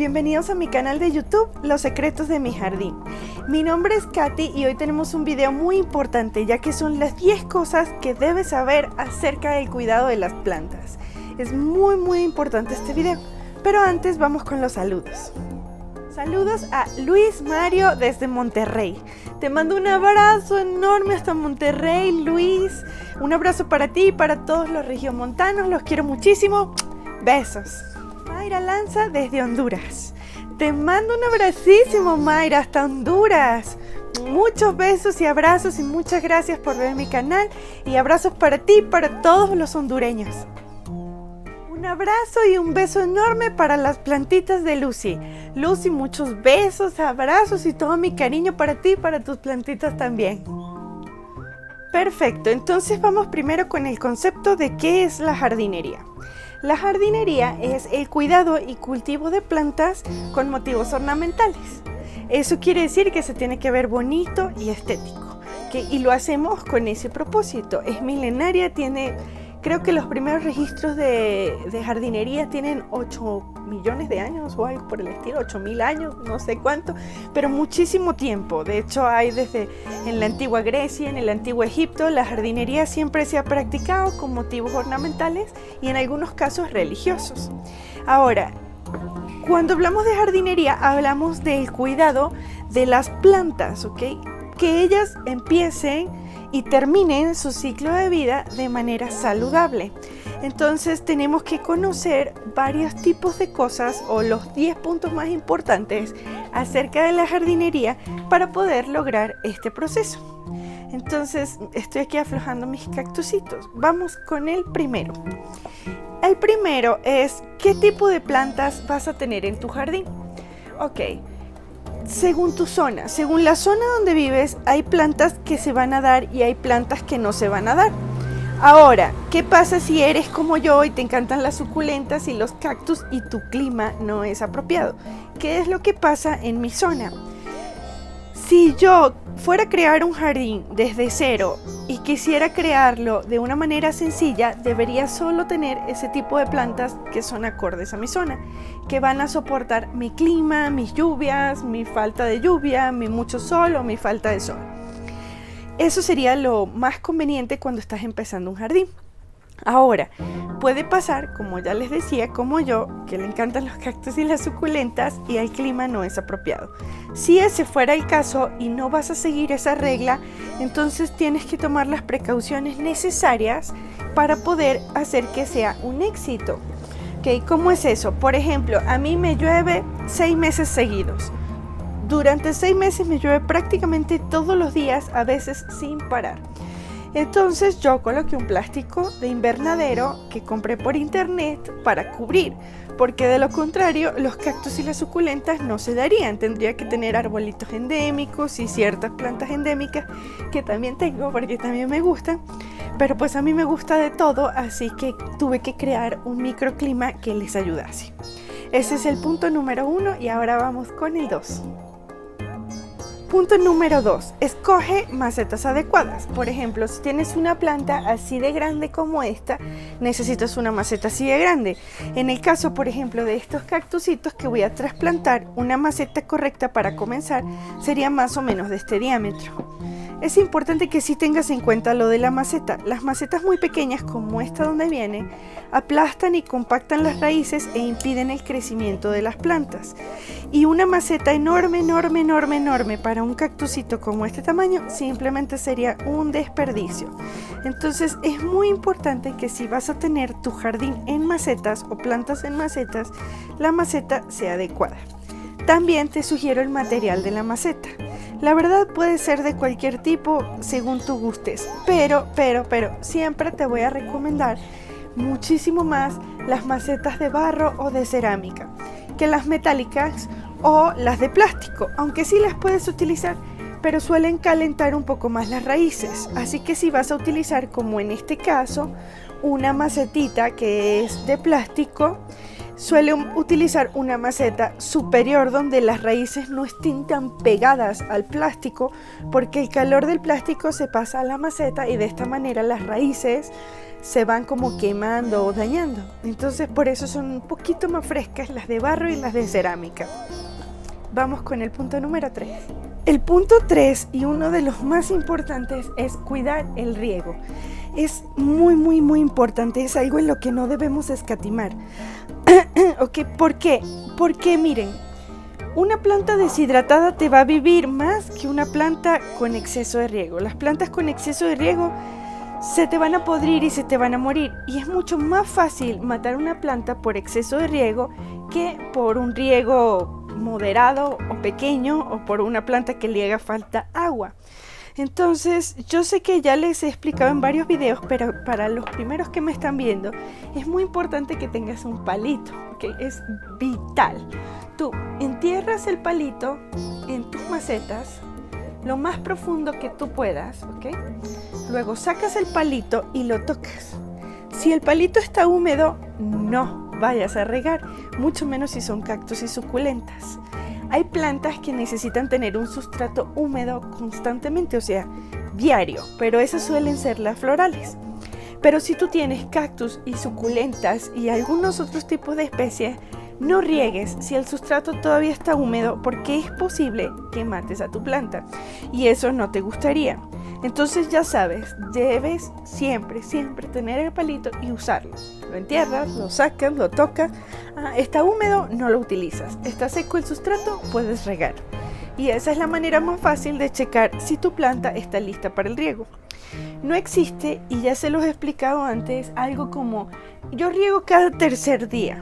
bienvenidos a mi canal de YouTube, Los Secretos de mi Jardín. Mi nombre es Katy y hoy tenemos un video muy importante, ya que son las 10 cosas que debes saber acerca del cuidado de las plantas. Es muy importante este video, pero antes vamos con los saludos. Saludos a Luis Mario desde Monterrey. Te mando un abrazo enorme hasta Monterrey, Luis. Un abrazo para ti y para todos los regiomontanos, los quiero muchísimo. Besos. Mayra Lanza desde Honduras. Te mando un abracísimo, Mayra, hasta Honduras. Muchos besos y abrazos y muchas gracias por ver mi canal. Y abrazos para ti y para todos los hondureños. Un abrazo y un beso enorme para las plantitas de Lucy. Lucy, muchos besos, abrazos y todo mi cariño para ti y para tus plantitas también. Perfecto, entonces vamos primero con el concepto de qué es la jardinería. La jardinería es el cuidado y cultivo de plantas con motivos ornamentales. Eso quiere decir que se tiene que ver bonito y estético. Y lo hacemos con ese propósito. Es milenaria, creo que los primeros registros de jardinería tienen 8 millones de años o algo por el estilo, 8.000 años, no sé cuánto, pero muchísimo tiempo. De hecho, hay desde en la antigua Grecia, en el antiguo Egipto, la jardinería siempre se ha practicado con motivos ornamentales y en algunos casos religiosos. Ahora, cuando hablamos de jardinería, hablamos del cuidado de las plantas, ¿ok? Que ellas empiecen y terminen su ciclo de vida de manera saludable. Entonces tenemos que conocer varios tipos de cosas o los 10 puntos más importantes acerca de la jardinería para poder lograr este proceso. Entonces estoy aquí aflojando mis cactusitos. Vamos con el primero. El primero es ¿qué tipo de plantas vas a tener en tu jardín? Ok. Según tu zona, según la zona donde vives, hay plantas que se van a dar y hay plantas que no se van a dar. Ahora, ¿qué pasa si eres como yo y te encantan las suculentas y los cactus y tu clima no es apropiado? ¿Qué es lo que pasa en mi zona? Si yo fuera a crear un jardín desde cero y quisiera crearlo de una manera sencilla, debería solo tener ese tipo de plantas que son acordes a mi zona, que van a soportar mi clima, mis lluvias, mi falta de lluvia, mi mucho sol o mi falta de sol. Eso sería lo más conveniente cuando estás empezando un jardín. Ahora, puede pasar, como ya les decía, como yo, que le encantan los cactus y las suculentas y el clima no es apropiado. Si ese fuera el caso y no vas a seguir esa regla, entonces tienes que tomar las precauciones necesarias para poder hacer que sea un éxito. ¿Okay? ¿Cómo es eso? Por ejemplo, a mí me llueve 6 meses seguidos. Durante 6 meses me llueve prácticamente todos los días, a veces sin parar. Entonces yo coloqué un plástico de invernadero que compré por internet para cubrir, porque de lo contrario los cactus y las suculentas no se darían. Tendría que tener arbolitos endémicos y ciertas plantas endémicas que también tengo porque también me gustan, pero pues a mí me gusta de todo, así que tuve que crear un microclima que les ayudase. Ese es el punto número 1 y ahora vamos con el 2. Punto número 2. Escoge macetas adecuadas. Por ejemplo, si tienes una planta así de grande como esta, necesitas una maceta así de grande. En el caso, por ejemplo, de estos cactusitos que voy a trasplantar, una maceta correcta para comenzar sería más o menos de este diámetro. Es importante que sí tengas en cuenta lo de la maceta. Las macetas muy pequeñas como esta donde viene aplastan y compactan las raíces e impiden el crecimiento de las plantas. Y una maceta enorme para un cactusito como este tamaño simplemente sería un desperdicio. Entonces es muy importante que si vas a tener tu jardín en macetas o plantas en macetas, la maceta sea adecuada. También te sugiero el material de la maceta. La verdad puede ser de cualquier tipo según tú gustes, pero siempre te voy a recomendar muchísimo más las macetas de barro o de cerámica que las metálicas o las de plástico, aunque sí las puedes utilizar, pero suelen calentar un poco más las raíces. Así que si vas a utilizar, como en este caso, una macetita que es de plástico, suele utilizar una maceta superior donde las raíces no estén tan pegadas al plástico, porque el calor del plástico se pasa a la maceta y de esta manera las raíces se van como quemando o dañando. Entonces por eso son un poquito más frescas las de barro y las de cerámica. Vamos con el punto número 3. El punto 3 y uno de los más importantes es cuidar el riego. Es muy importante, es algo en lo que no debemos escatimar. Okay, ¿por qué? Porque miren, una planta deshidratada te va a vivir más que una planta con exceso de riego. Las plantas con exceso de riego se te van a podrir y se te van a morir. Y es mucho más fácil matar una planta por exceso de riego que por un riego moderado o pequeño o por una planta que le haga falta agua. Entonces, yo sé que ya les he explicado en varios videos, pero para los primeros que me están viendo, es muy importante que tengas un palito, ¿ok? Es vital. Tú entierras el palito en tus macetas, lo más profundo que tú puedas, ¿ok? Luego sacas el palito y lo tocas. Si el palito está húmedo, no vayas a regar, mucho menos si son cactus y suculentas. Hay plantas que necesitan tener un sustrato húmedo constantemente, o sea, diario, pero esas suelen ser las florales. Pero si tú tienes cactus y suculentas y algunos otros tipos de especies, no riegues si el sustrato todavía está húmedo, porque es posible que mates a tu planta y eso no te gustaría. Entonces ya sabes, debes siempre tener el palito y usarlo. Lo entierras, lo sacas, lo tocas. Está húmedo, no lo utilizas. Está seco el sustrato, puedes regar. Y esa es la manera más fácil de checar si tu planta está lista para el riego. No existe, y ya se los he explicado antes, algo como yo riego cada tercer día.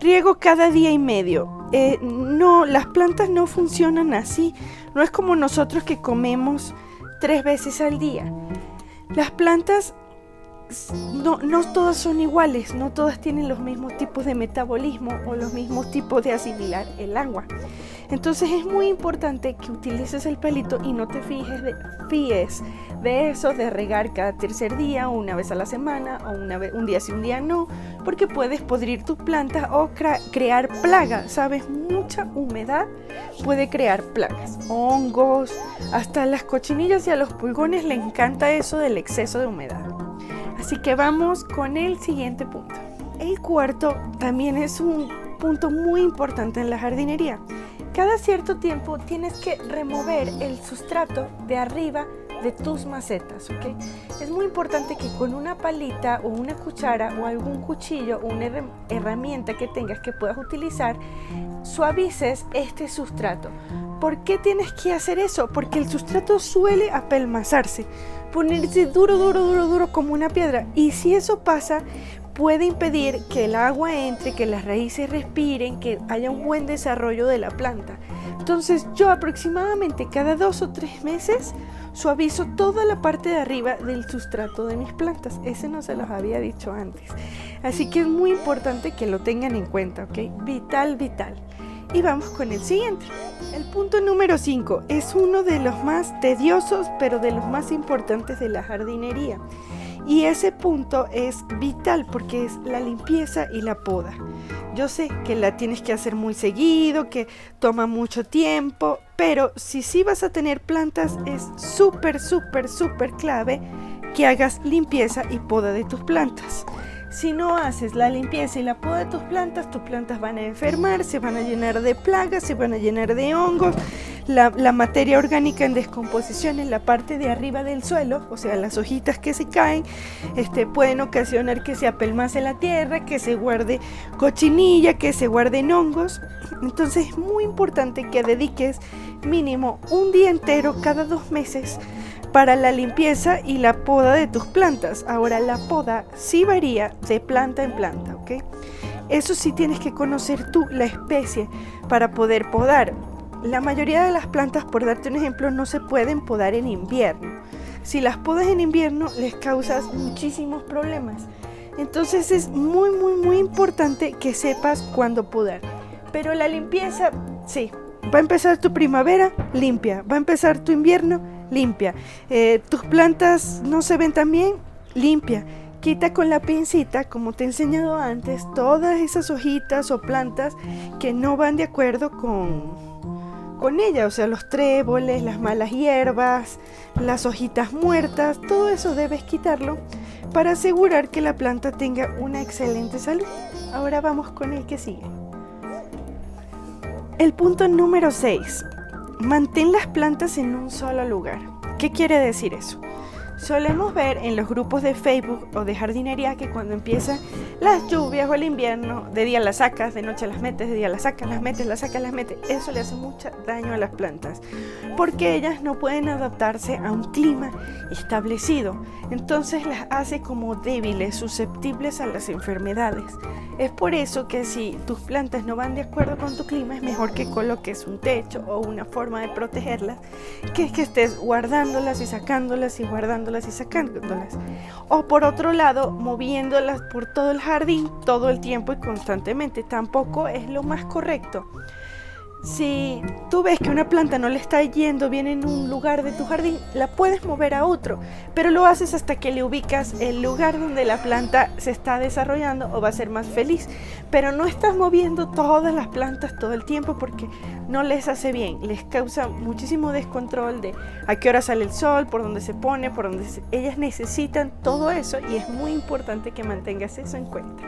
Riego cada día y medio. No, las plantas no funcionan así. No es como nosotros que comemos 3 veces al día. Las plantas no todas son iguales, no todas tienen los mismos tipos de metabolismo o los mismos tipos de asimilar el agua. Entonces es muy importante que utilices el palito y no te fíes de eso, de regar cada tercer día o una vez a la semana o un día sí, un día no, porque puedes podrir tus plantas o crear plagas, ¿sabes? Mucha humedad puede crear plagas, hongos, hasta las cochinillas y a los pulgones les encanta eso del exceso de humedad. Así que vamos con el siguiente punto. El cuarto también es un punto muy importante en la jardinería. Cada cierto tiempo tienes que remover el sustrato de arriba de tus macetas, ¿ok? Es muy importante que con una palita o una cuchara o algún cuchillo o una herramienta que tengas que puedas utilizar, suavices este sustrato. ¿Por qué tienes que hacer eso? Porque el sustrato suele apelmazarse, ponerse duro como una piedra, y si eso pasa, puede impedir que el agua entre, que las raíces respiren, que haya un buen desarrollo de la planta. Entonces yo aproximadamente cada 2 o 3 meses suavizo toda la parte de arriba del sustrato de mis plantas. Ese no se los había dicho antes. Así que es muy importante que lo tengan en cuenta, ¿ok? Vital. Y vamos con el siguiente. El punto número 5 es uno de los más tediosos, pero de los más importantes de la jardinería. Y ese punto es vital porque es la limpieza y la poda. Yo sé que la tienes que hacer muy seguido, que toma mucho tiempo, pero si sí vas a tener plantas, es súper clave que hagas limpieza y poda de tus plantas. Si no haces la limpieza y la poda de tus plantas van a enfermar, se van a llenar de plagas, se van a llenar de hongos. La materia orgánica en descomposición en la parte de arriba del suelo, o sea, las hojitas que se caen, pueden ocasionar que se apelmace la tierra, que se guarde cochinilla, que se guarden hongos. Entonces es muy importante que dediques mínimo un día entero cada 2 meses para la limpieza y la poda de tus plantas. Ahora, la poda sí varía de planta en planta, ¿ok? Eso sí tienes que conocer tú la especie para poder podar. La mayoría de las plantas, por darte un ejemplo, no se pueden podar en invierno. Si las podas en invierno, les causas muchísimos problemas. Entonces es muy importante que sepas cuándo podar. Pero la limpieza, sí, va a empezar tu primavera, limpia. Va a empezar tu invierno, limpia. Tus plantas no se ven tan bien, limpia. Quita con la pincita, como te he enseñado antes, todas esas hojitas o plantas que no van de acuerdo con ella, o sea, los tréboles, las malas hierbas, las hojitas muertas, todo eso debes quitarlo para asegurar que la planta tenga una excelente salud. Ahora vamos con el que sigue. El punto número 6. Mantén las plantas en un solo lugar. ¿Qué quiere decir eso? Solemos ver en los grupos de Facebook o de jardinería que cuando empiezan las lluvias o el invierno, de día las sacas, de noche las metes, de día las sacas, las metes, las sacas, las metes. Eso le hace mucho daño a las plantas porque ellas no pueden adaptarse a un clima establecido. Entonces las hace como débiles, susceptibles a las enfermedades. Es por eso que si tus plantas no van de acuerdo con tu clima, es mejor que coloques un techo o una forma de protegerlas, que es que estés guardándolas y sacándolas y guardándolas y sacándolas. O por otro lado, moviéndolas por todo el jardín todo el tiempo y constantemente. Tampoco es lo más correcto. Si tú ves que una planta no le está yendo bien en un lugar de tu jardín, la puedes mover a otro, pero lo haces hasta que le ubicas el lugar donde la planta se está desarrollando o va a ser más feliz. Pero no estás moviendo todas las plantas todo el tiempo porque no les hace bien, les causa muchísimo descontrol de a qué hora sale el sol, por dónde se pone, ellas necesitan todo eso y es muy importante que mantengas eso en cuenta.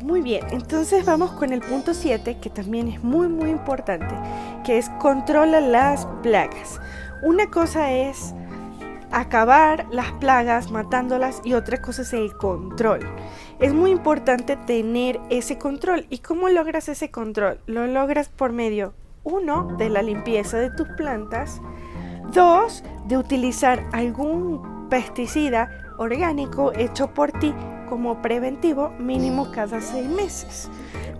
Muy bien, entonces vamos con el punto 7, que también es muy importante, que es controla las plagas. Una cosa es acabar las plagas matándolas y otra cosa es el control. Es muy importante tener ese control. ¿Y cómo logras ese control? Lo logras por medio, 1, de la limpieza de tus plantas, 2, de utilizar algún pesticida orgánico hecho por ti como preventivo mínimo cada 6 meses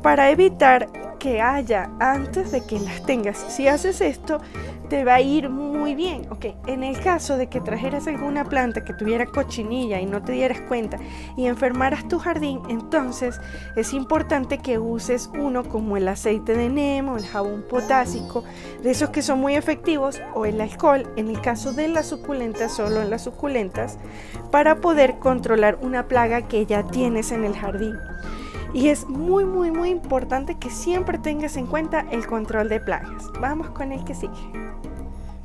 para evitar que haya antes de que las tengas. Si haces esto te va a ir muy bien. En el caso de que trajeras alguna planta que tuviera cochinilla y no te dieras cuenta y enfermaras tu jardín, entonces es importante que uses uno como el aceite de neem o el jabón potásico, de esos que son muy efectivos, o el alcohol, en el caso de las suculentas, solo en las suculentas, para poder controlar una plaga que ya tienes en el jardín. Y es muy importante que siempre tengas en cuenta el control de plagas. Vamos con el que sigue.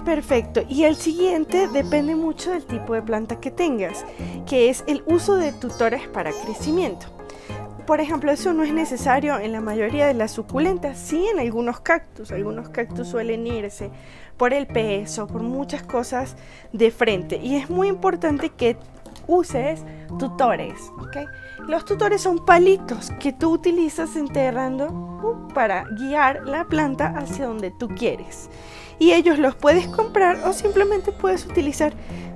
Perfecto, y el siguiente depende mucho del tipo de planta que tengas, que es el uso de tutores para crecimiento. Por ejemplo, eso no es necesario en la mayoría de las suculentas, sí en algunos cactus. Algunos cactus suelen irse por el peso, por muchas cosas de frente. Y es muy importante que uses tutores, Los tutores son palitos que tú utilizas enterrando para guiar la planta hacia donde tú quieres. Y ellos los puedes comprar o simplemente puedes utilizar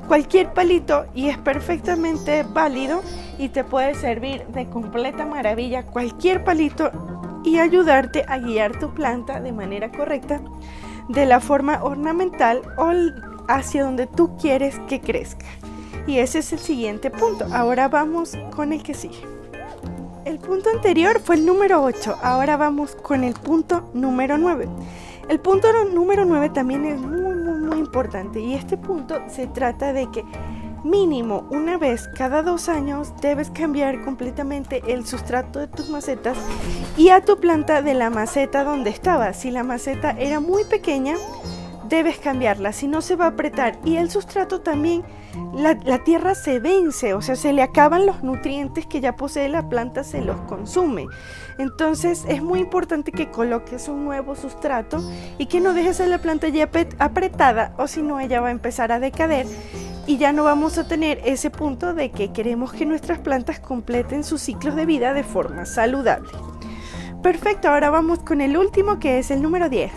cualquier palito y es perfectamente válido y te puede servir de completa maravilla cualquier palito y ayudarte a guiar tu planta de manera correcta, de la forma ornamental o hacia donde tú quieres que crezca. Y ese es el siguiente punto. Ahora vamos con el que sigue. El punto anterior fue el número 8. Ahora vamos con el punto número 9. El punto número 9 también es muy importante. Y este punto se trata de que mínimo una vez cada 2 años debes cambiar completamente el sustrato de tus macetas y a tu planta de la maceta donde estaba. Si la maceta era muy pequeña, debes cambiarla, si no se va a apretar. Y el sustrato también, la tierra se vence, o sea, se le acaban los nutrientes que ya posee la planta, se los consume. Entonces es muy importante que coloques un nuevo sustrato y que no dejes a la planta ya apretada, o si no ella va a empezar a decader y ya no vamos a tener ese punto de que queremos que nuestras plantas completen sus ciclos de vida de forma saludable. Perfecto, ahora vamos con el último, que es el número 10.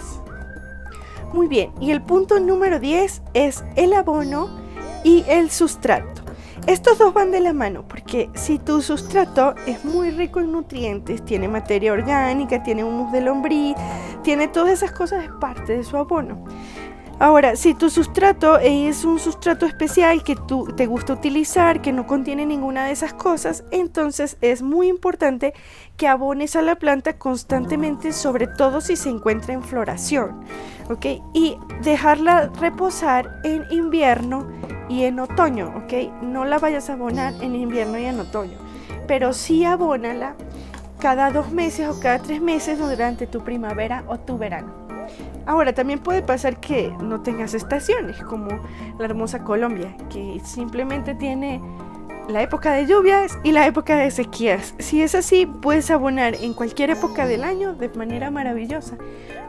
Muy bien, y el punto número 10 es el abono y el sustrato. Estos dos van de la mano, porque si tu sustrato es muy rico en nutrientes, tiene materia orgánica, tiene humus de lombriz, tiene todas esas cosas, es parte de su abono. Ahora, si tu sustrato es un sustrato especial que tú te gusta utilizar, que no contiene ninguna de esas cosas, entonces es muy importante que abones a la planta constantemente, sobre todo si se encuentra en floración, y dejarla reposar en invierno y en otoño, no la vayas a abonar en invierno y en otoño, pero sí abónala cada 2 meses o cada 3 meses durante tu primavera o tu verano. Ahora, también puede pasar que no tengas estaciones, como la hermosa Colombia, que simplemente tiene la época de lluvias y la época de sequías. Si es así, puedes abonar en cualquier época del año de manera maravillosa.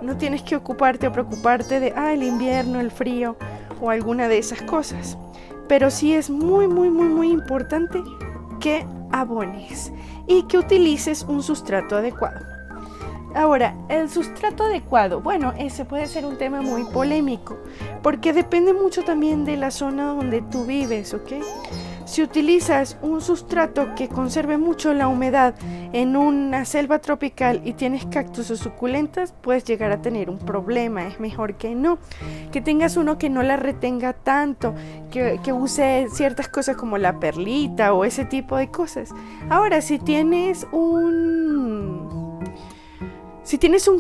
No tienes que ocuparte o preocuparte de el invierno, el frío o alguna de esas cosas. Pero sí es muy importante que abones y que utilices un sustrato adecuado. Ahora, el sustrato adecuado, bueno, ese puede ser un tema muy polémico, porque depende mucho también de la zona donde tú vives, ¿ok? Si utilizas un sustrato que conserve mucho la humedad en una selva tropical y tienes cactus o suculentas, puedes llegar a tener un problema. Es mejor que no, que tengas uno que no la retenga tanto, que use ciertas cosas como la perlita o ese tipo de cosas. Ahora, si tienes un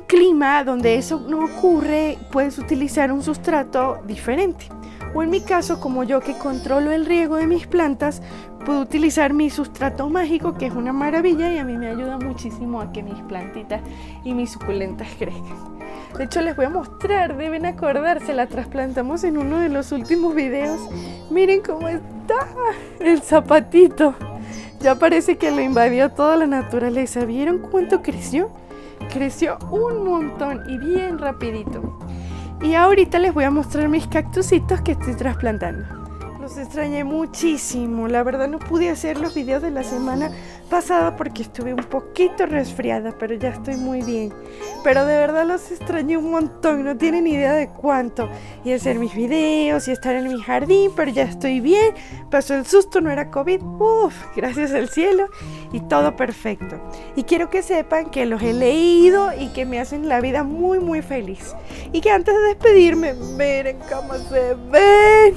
clima donde eso no ocurre, puedes utilizar un sustrato diferente. O en mi caso, como yo que controlo el riego de mis plantas, puedo utilizar mi sustrato mágico, que es una maravilla y a mí me ayuda muchísimo a que mis plantitas y mis suculentas crezcan. De hecho, les voy a mostrar, deben acordarse, la trasplantamos en uno de los últimos videos. Miren cómo está el zapatito. Ya parece que lo invadió toda la naturaleza. ¿Vieron cuánto creció? Creció un montón y bien rapidito. Y ahorita les voy a mostrar mis cactusitos que estoy trasplantando. Los extrañé muchísimo. La verdad no pude hacer los videos de la semana pasada porque estuve un poquito resfriada, pero ya estoy muy bien. Pero de verdad los extrañé un montón, no tienen idea de cuánto. Y hacer mis videos y estar en mi jardín, pero ya estoy bien. Pasó el susto, no era COVID. Gracias al cielo. Y todo perfecto. Y quiero que sepan que los he leído y que me hacen la vida muy feliz. Y que antes de despedirme, miren cómo se ven.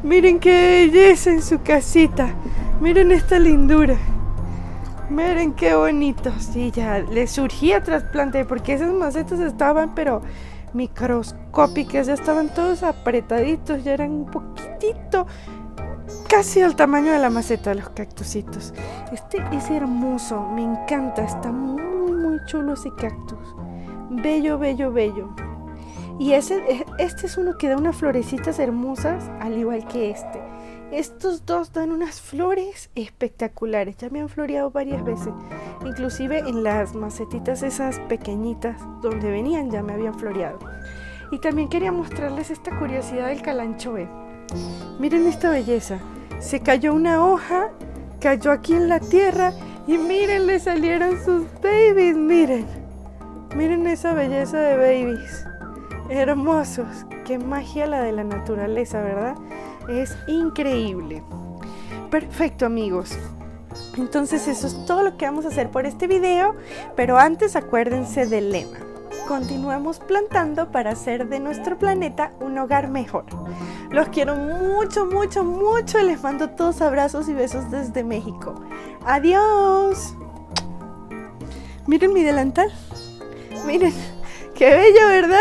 Miren qué belleza en su casita. Miren esta lindura. Miren qué bonitos. Sí, ya les surgía trasplante porque esas macetas estaban pero microscópicas. Ya estaban todos apretaditos. Ya eran un poquitito, casi al tamaño de la maceta, los cactusitos. Este es hermoso. Me encanta. Está muy chulo ese cactus. Bello. Y este es uno que da unas florecitas hermosas, al igual que este. Estos dos dan unas flores espectaculares. Ya me han floreado varias veces. Inclusive en las macetitas esas pequeñitas donde venían ya me habían floreado. Y también quería mostrarles esta curiosidad del calanchoe. Miren esta belleza. Se cayó una hoja, cayó aquí en la tierra y miren, le salieron sus babies. Miren esa belleza de babies. Hermosos, qué magia la de la naturaleza, ¿verdad? Es increíble. Perfecto, amigos. Entonces eso es todo lo que vamos a hacer por este video, pero antes acuérdense del lema. Continuemos plantando para hacer de nuestro planeta un hogar mejor. Los quiero mucho y les mando todos abrazos y besos desde México. ¡Adiós! Miren mi delantal. Miren, qué bello, ¿verdad?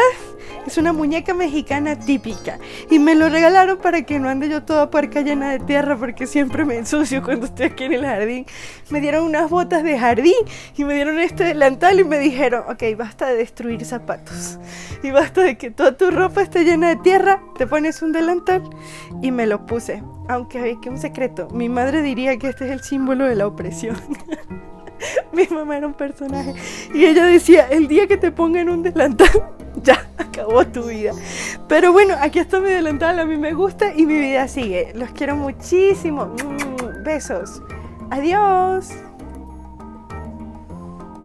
Es una muñeca mexicana típica y me lo regalaron para que no ande yo toda puerca llena de tierra porque siempre me ensucio cuando estoy aquí en el jardín. Me dieron unas botas de jardín y me dieron este delantal y me dijeron, ok, basta de destruir zapatos y basta de que toda tu ropa esté llena de tierra, te pones un delantal y me lo puse. Aunque hay que un secreto, mi madre diría que este es el símbolo de la opresión. Mi mamá era un personaje y ella decía, el día que te pongan un delantal ya acabó tu vida. Pero bueno, aquí está mi delantal, a mí me gusta y mi vida sigue. Los quiero muchísimo. Besos. Adiós.